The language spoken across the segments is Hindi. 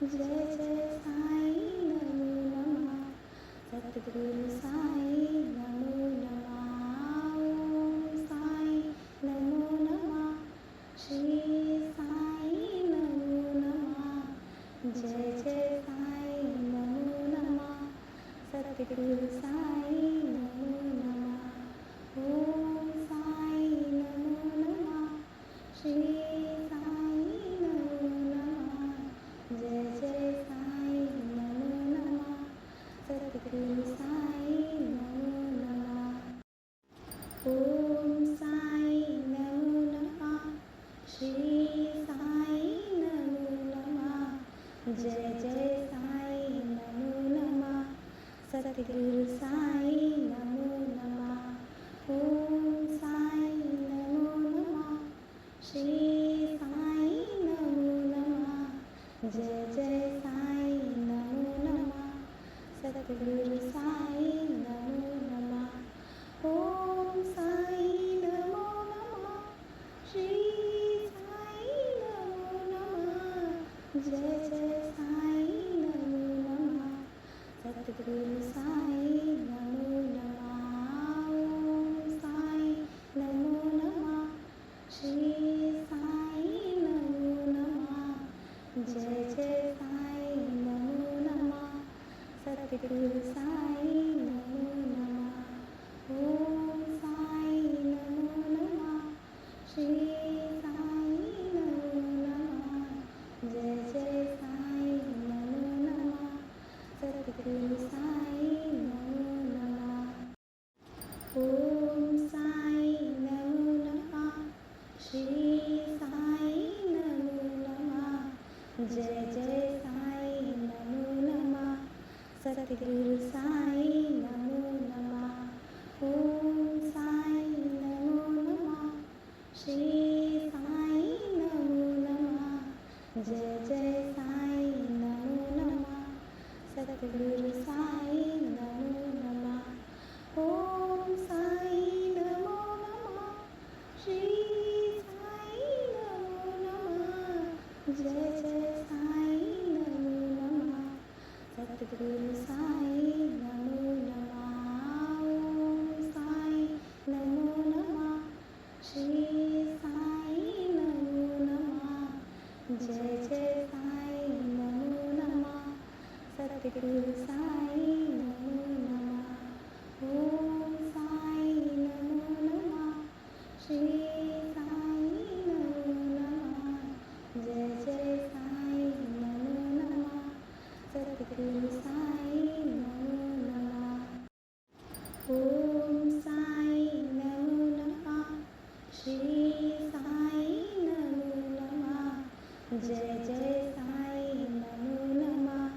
जय जय साई नमो नमः। सद्गुरु साई नमो नमः। ओम साई नमो नमः। श्री साई नमो नमः। जय जय साई नमो नमः। सद्गुरु साई नमो नमः। ओम साई नमो नमः। श्री साई नमो नमः। जय जय साई नमो नमः। सद्गुरु साई नमो नमः। ओम साई नमो नमः। श्री साई नमो नमः। जय जय साई नमो नमः। सद्गुरु साई नमो नमः। ओम साई नमो नमः। श्री साई नमो नमः। जय जय साई नमो नमः। सद्गुरु साई नमो नमः। ओम साई नमो नमः। श्री साई नमो नमः। जय जय साई नमो नमः। सद्गुरु साई नमो नमः। ओम साई नमो नमः। श्री साई नमो नमः। जय जय साई नमो नमः। सद्गुरु साई नमो नमः। ओम साई नमो नमः। श्री साई नमो नमः। जय जय साई नमो नमः। सद्गुरु साई नमो नमः। ओम साई नमो नमः। श्री साई नमो नमः। जय जय साई नमो नमः। सद्गुरु साई नमो नमः। ओम साई नमो नमः। श्री साई नमो नमः। जय जय साई नमो नमः। सद्गुरु साई नमो नमः। ओम साई नमो नमः। श्री साई नमो नमः। जय जय साई नमो नमः। सद्गुरु साई नमो नमः। ओम साई नमो नमः। श्री साई नमो नमः। जय जय साई नमो नमः। सद्गुरु साई नमो नमः। ओम साई नमो नमः। श्री साई नमो नमः। जय जय साई नमो नमः। सद्गुरु साई नमो नमः। ओम साई नमो नमः। श्री साई नमो नमः। जय जय साई नमो नमः।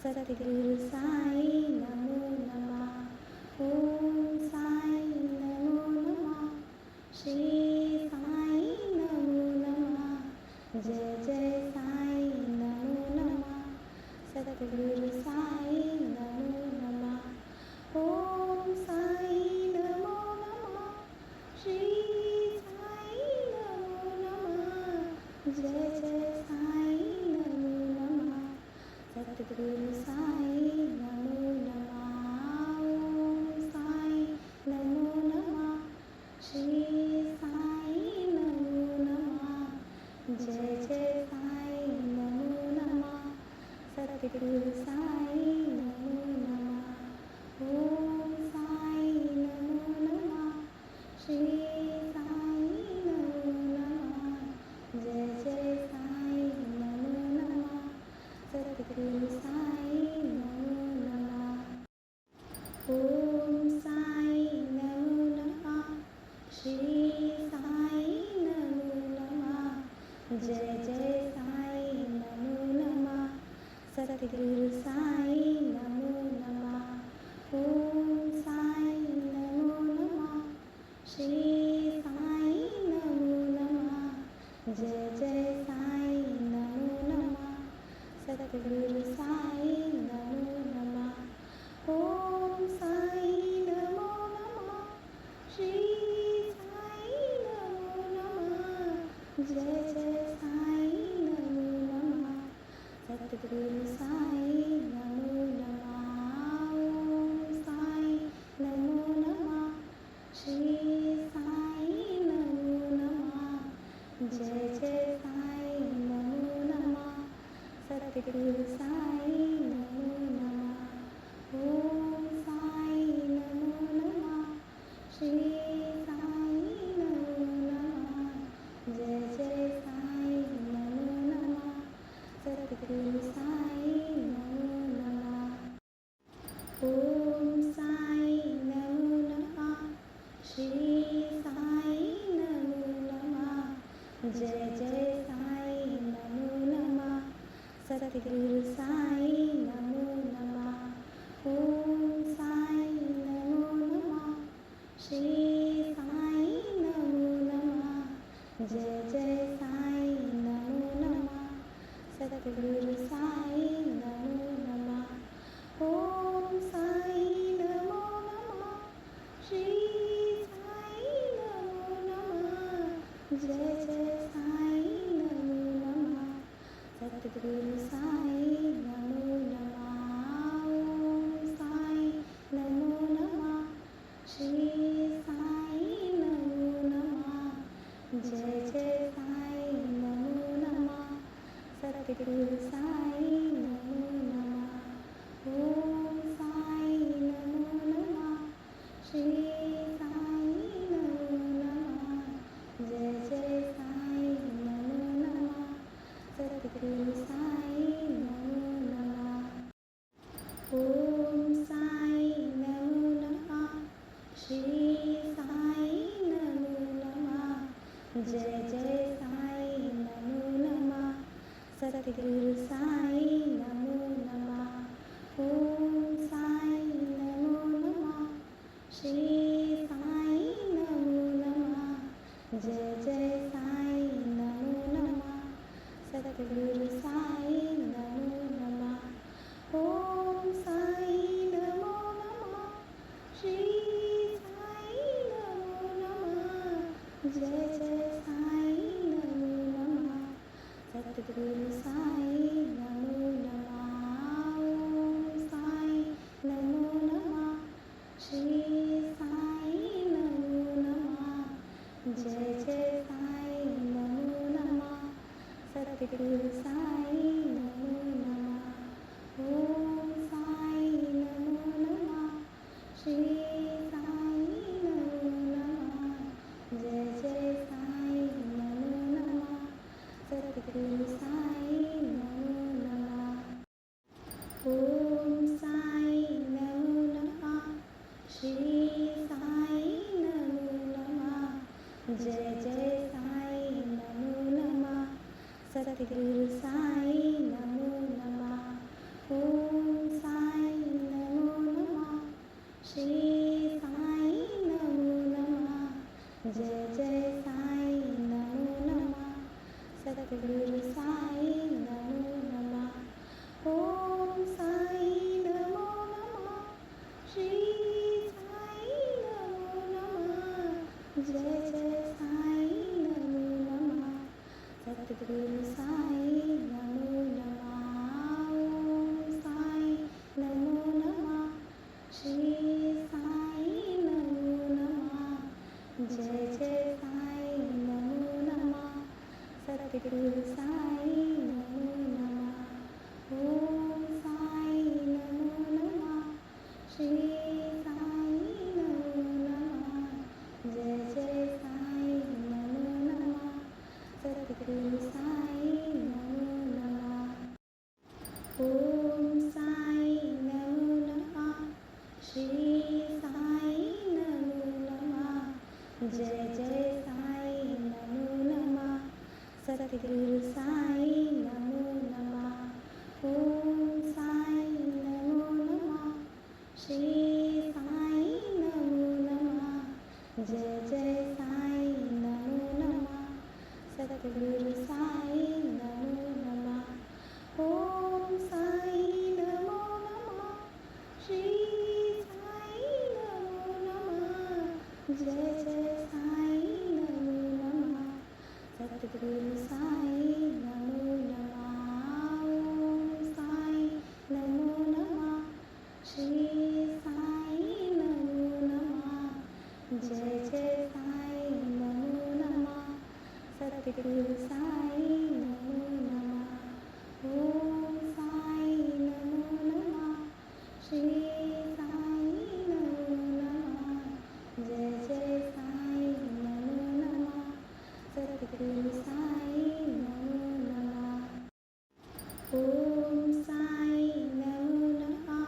सद्गुरु साई नमो नमः। ओम साई नमो नमः। श्री साई नमो नमः। जय जय साई नमो नमः। सद्गुरु साई नमो नमः। ओम साई नमो नमः। श्री साई नमो नमः। जय जय साई नमो नमः। सद्गुरु साई नमो नमः। ओम साई नमो नमः। श्री साई नमो नमः। जय जय साई नमो नमः। सद्गुरु साई नमो नमः। ओम साई नमो नमः। श्री साई नमो नमः। जय जय साई नमो नमः। सद्गुरु साई नमो नमः। ओम साई नमो नमः। श्री साई नमो नमः। जय जय साई नमो नमः। सद्गुरु साई नमो नमः। ओम साई नमो नमः। श्री साई नमो नमः। जय जय साई नमो नमः। सद्गुरु साई नमो नमः। ओम साई नमो नमः। श्री साई नमो नमः। जय जय साई नमो नमः। सद्गुरु जय जय साई नमो नमः सद्गुरु साई नमो नमः ओम साई नमो नमः श्री साई नमो नमः जय जय साई नमो नमः सद्गुरु साई नमो नमः ओम साई नमो नमः श्री साई नमो नमः जय जय साई नमो नमः सद्गुरु साई नमो नमः ओम साई नमो नमः श्री साई नमो नमः जय जय साई नमो नमः सद्गुरु साई नमो नमः ओम साई नमो नमः श्री साई नमो नमः जय जय साई नमो नमः सद्गुरु साई नमो नमः ओम साई नमो नमः श्री साई नमो नमः जय जय साई नमो नमः सद्गुरु साई नमो नमः ओम साई नमो नमः श्री साई नमो नमः जय जय साई नमो नमः सद्गुरु साई नमो नमः ओम साई नमो नमः श्री साई नमो नमः जय जय साई नमो नमः सद्गुरु साई नमो नमः ओम साई नमो नमः श्री साई नमो नमः जय जय साई नमो नमः सद्गुरु साई नमो नमः ओम साई नमो नमः श्री साई नमो नमः जय जय साई नमो नमः सद्गुरु साई नमो नमः ओम साई नमो नमः श्री साई नमो नमः जय जय साई नमो नमः सद्गुरु साई नमो नमः ओम साई नमो नमः श्री साई नमो नमः जय जय साई नमो नमः सद्गुरु साई नमो नमः ओम साई नमो नमः श्री साई नमो नमः जय जय साई नमो नमः सद्गुरु साई नमो नमः ओम साई नमो नमः श्री साई नमो नमः जय जय साई नमो नमः सद्गुरु साई नमो नमः ओम साई नमो नमः श्री साई नमो नमः जय जय साई नमो नमः सद्गुरु साई नमो नमः ओम साई नमो नमः श्री साई नमो नमः जय जय साई नमो नमः सद्गुरु साई नमो नमः ओम साई नमो नमः श्री साई नमो नमः जय जय साई नमो नमः सद्गुरु साई नमो नमः ओम साई नमो नमः श्री साई नमो नमः जय जय साई नमो नमः सद्गुरु साई नमो नमः ओम साई नमो नमः श्री साई नमो नमः जय जय साई नमो नमः सद्गुरु साई नमो नमः ओम साई नमो नमः श्री साई नमो नमः जय जय साई नमो नमः सद्गुरु साई नमो नमः ओम साई नमो नमः श्री साई नमो नमः जय जय साई नमो नमः सद्गुरु सद्गुरु साई नमो नमः. ओम साई नमो नमः. श्री साई नमो नमः. जय जय साई नमो नमः. सद्गुरु साई नमो नमः. ओम साई नमो नमः.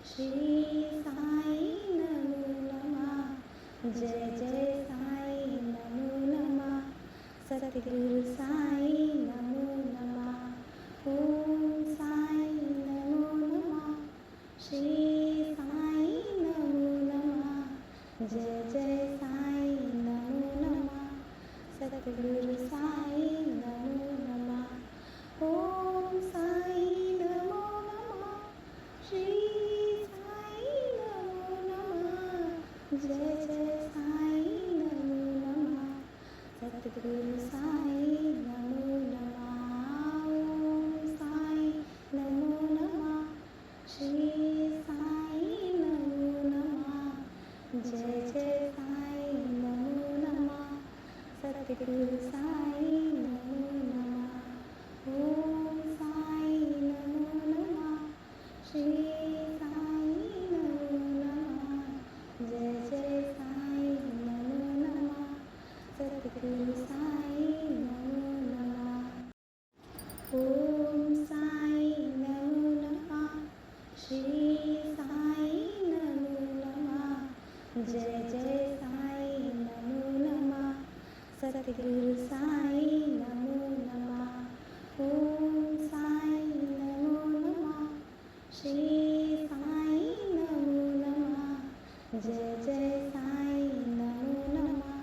श्री साई नमो नमः. जय जय साई नमो नमः. सद्गुरु साई नमो नमः. ओम साई नमो नमः. श्री साई नमो नमः. जय जय साई नमो नमः. सद्गुरु साई नमो नमः. ओम साई नमो नमः. श्री साई नमो नमः. जय जय साई नमो नमः. सद्गुरु साई नमो नमः. ओम साई नमो नमः. श्री साई नमो नमः. जय जय साई नमो नमः. सद्गुरु साई नमो नमः. ओम साई नमो नमः. श्री साई नमो नमः. जय जय साई नमो नमः. सद्गुरु साई नमो नमः. ओम साई नमो नमः. श्री साई नमो नमः. जय जय साई नमो नमः. सद्गुरु साई नमो नमः. ओम साई नमो नमः. श्री साई नमो नमः. जय जय साई नमो नमः.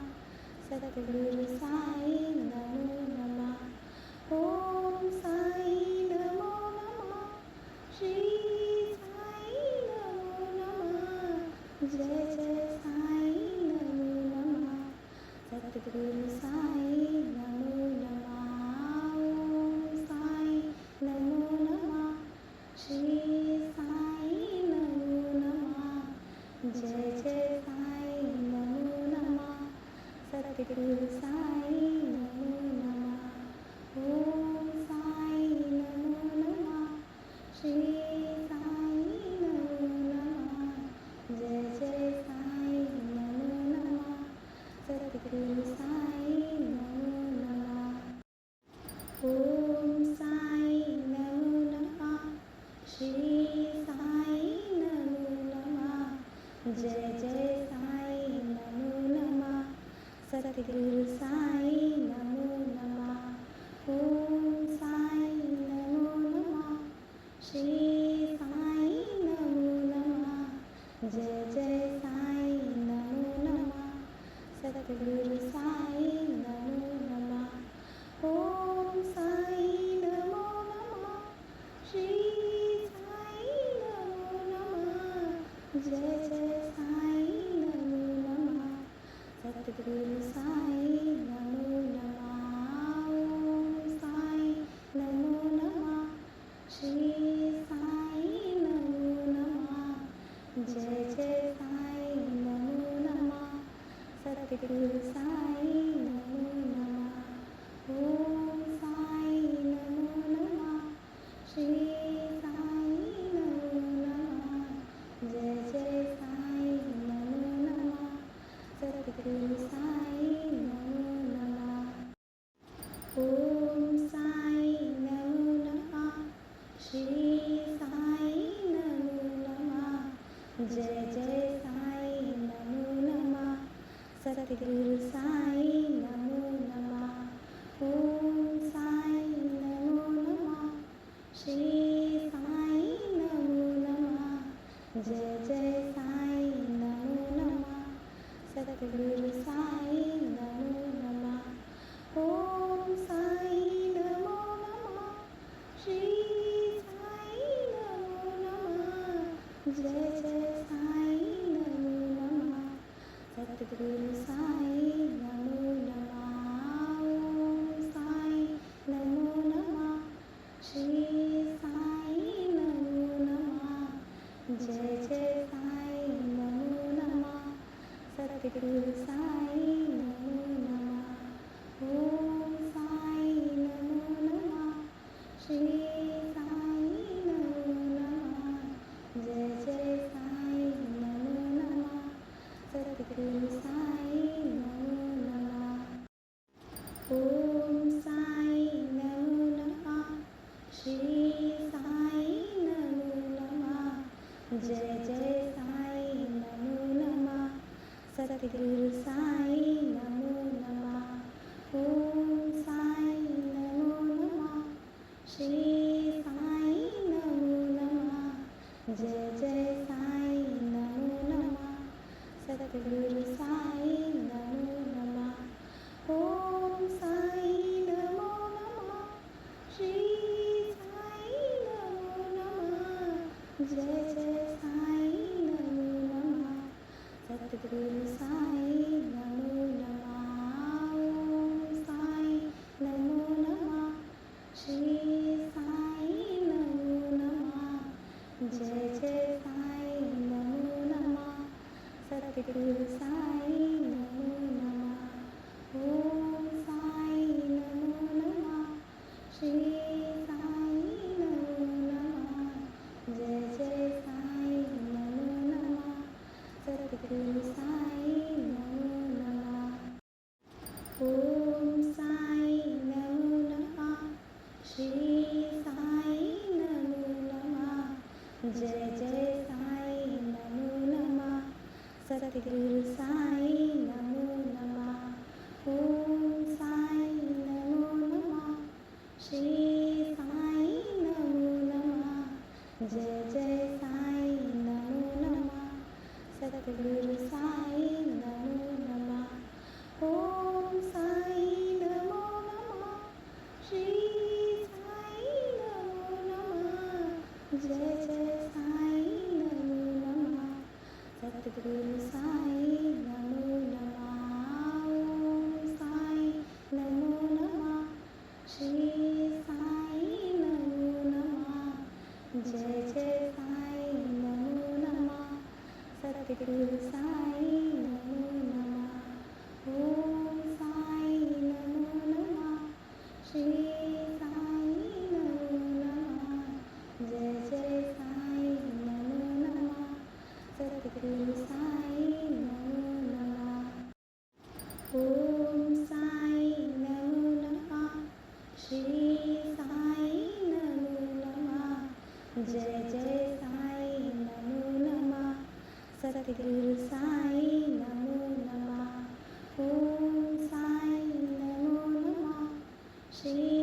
सद्गुरु साई नमो नमः. ओम साई नमो नमः. श्री साई नमो नमः. जय जय साई नमो नमः. सद्गुरु साई नमो नमः. ओम साई नमो नमः. श्री साई नमो नमः. जय जय साई नमो नमः. सद्गुरु साई नमो नमः. ओम साई नमो नमः. श्री साई नमो नमः. जय जय साई नमो नमः. सद्गुरु साई नमो नमः. ओम साई नमो नमः. श्री साई नमो नमः. जय जय साई नमो नमः. सद्गुरु साई नमो नमः. ओम साई नमो नमः. श्री साई नमो नमः. जय जय साई नमो नमः. सद्गुरु साई नमो नमः. ओम साई नमो नमः. श्री साई नमो नमः. जय जय साई नमो नमः. सद्गुरु साई नमो नमः. ओम साई नमो नमः. श्री साई नमो नमः. जय जय साई नमो नमः. सद्गुरु साई नमो नमः. ओम साई नमो नमः. श्री साई नमो नमः. जय जय साई नमो नमः. सद्गुरु साई नमो नमः. ओम साई नमो नमः. श्री साई नमो नमः. जय जय साई नमो नमः. सद्गुरु साई नमो नमः. ओम साई नमो नमः. श्री साई नमो नमः. जय जय साई नमो नमः. सद्गुरु साई नमो नमः. ओम साई ओम साई नमो नमः। श्री साई नमो नमः। जय जय साई नमो नमः। सतगुरु साई नमो नमः। ओम साई नमो नमः। श्री साई नमो नमः। जय जय साई नमो नमः। सतगुरु साई नमो नमः। ओम साई नमो नमः। श्री साई नमो नमः। जय जय साई नमो नमः। सतगुरु साई नमो नमः। ओम साई नमो नमः। श्री साई नमो नमः। जय जय साई नमो नमः। सतगुरु साई नमो नमः। ओम साई नमो नमः। श्री साई नमो नमः। जय जय साई नमो नमः। सतगुरु साई नमो नमः। ओम साई नमो नमः। श्री साई नमो नमः। जय जय साई नमो नमः। सतगुरु साई नमो नमः। ओम साई नमो नमः। श्री साई नमो नमः। जय जय साई नमो नमः। सतगुरु साई नमो नमः। ओम साई नमो नमः। श्री साई नमो नमः। जय जय साई नमो नमः। सतगुरु साई नमो नमः। ओम साई नमो नमः। श्री साई नमो नमः। जय जय साई नमो नमः। सतगुरु साई नमो नमः। ओम साई नमो नमः। श्री साई नमो नमः। जय जय साई नमो नमः। सतगुरु साई नमो नमः। ओम साई नमो नमः। श्री साई नमो नमः। जय जय साई नमो नमः। सतगुरु साई नमो नमः। ओम साई नमो नमः। श्री